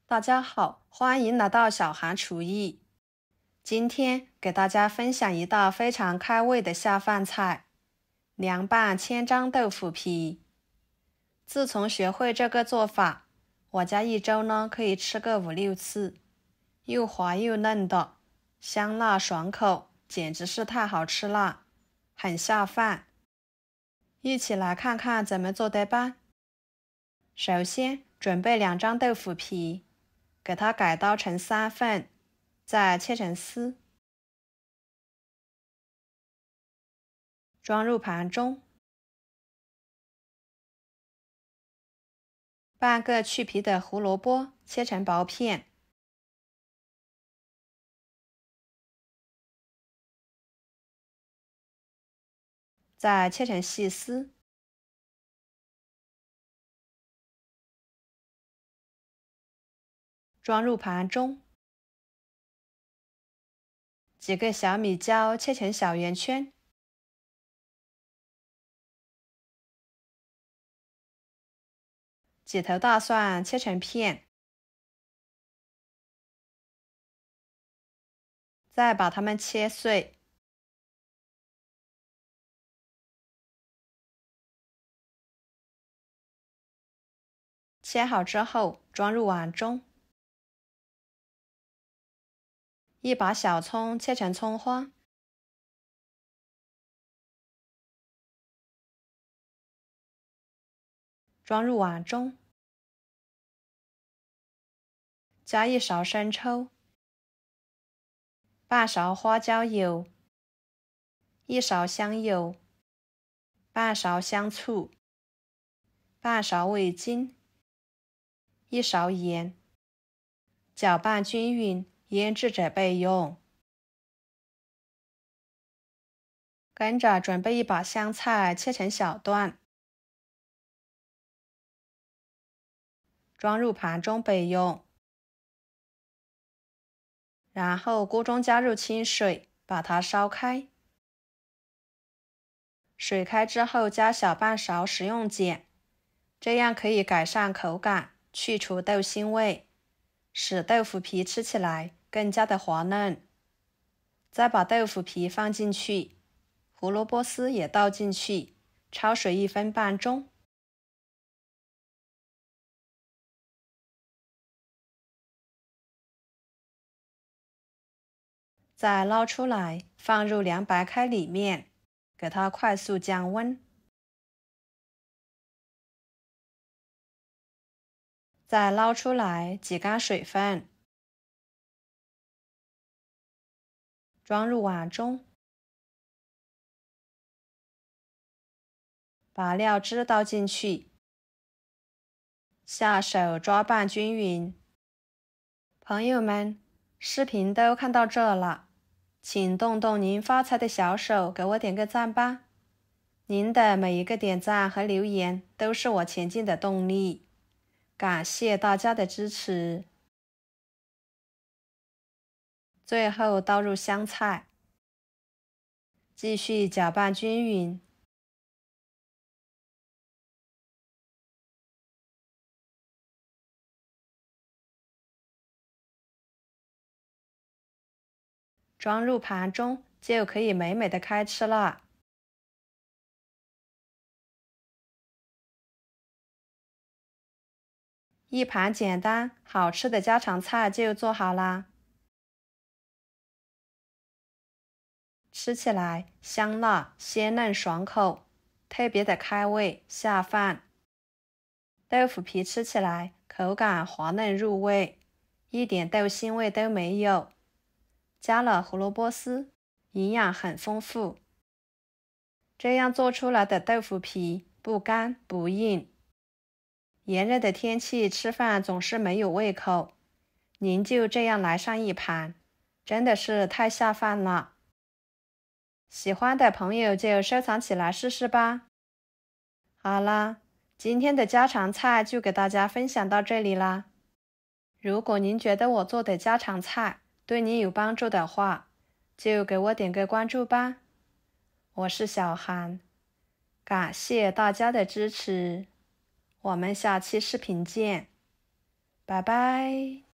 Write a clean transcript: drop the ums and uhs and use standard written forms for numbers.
大家好，欢迎来到小韩厨艺。今天给大家分享一道非常开胃的下饭菜——凉拌千张豆腐皮。自从学会这个做法，我家一周呢可以吃个5-6次，又滑又嫩的，香辣爽口，简直是太好吃了，很下饭。一起来看看怎么做的吧。首先准备2张豆腐皮，给它改刀成3份，再切成丝，装入盘中。半个去皮的胡萝卜切成薄片，再切成细丝。装入盘中。几个小米椒切成小圆圈，几头大蒜切成片，再把它们切碎。切好之后装入碗中。一把小葱切成葱花，装入碗中。加1勺生抽，半勺花椒油，1勺香油，半勺香醋，半勺味精，1勺盐，搅拌均匀，腌制者备用。跟着准备1把香菜切成小段，装入盘中备用。然后锅中加入清水，把它烧开。水开之后加小半勺食用碱，这样可以改善口感，去除豆腥味，使豆腐皮吃起来更加的滑嫩。再把豆腐皮放进去，胡萝卜丝也倒进去，焯水1分半钟。再捞出来，放入凉白开里面，给它快速降温。再捞出来，挤干水分，装入碗中。把料汁倒进去，下手抓拌均匀。朋友们，视频都看到这了，请动动您发财的小手，给我点个赞吧。您的每一个点赞和留言都是我前进的动力，感谢大家的支持。最后倒入香菜，继续搅拌均匀。装入盘中，就可以美美的开吃了。一盘简单好吃的家常菜就做好啦，吃起来香辣、鲜嫩、爽口，特别的开胃下饭。豆腐皮吃起来口感滑嫩入味，一点豆腥味都没有。加了胡萝卜丝，营养很丰富。这样做出来的豆腐皮不干不硬。炎热的天气吃饭总是没有胃口，您就这样来上一盘，真的是太下饭了。喜欢的朋友就收藏起来试试吧。好啦，今天的家常菜就给大家分享到这里啦。如果您觉得我做的家常菜对你有帮助的话，就给我点个关注吧。我是小韩，感谢大家的支持，我们下期视频见。拜拜。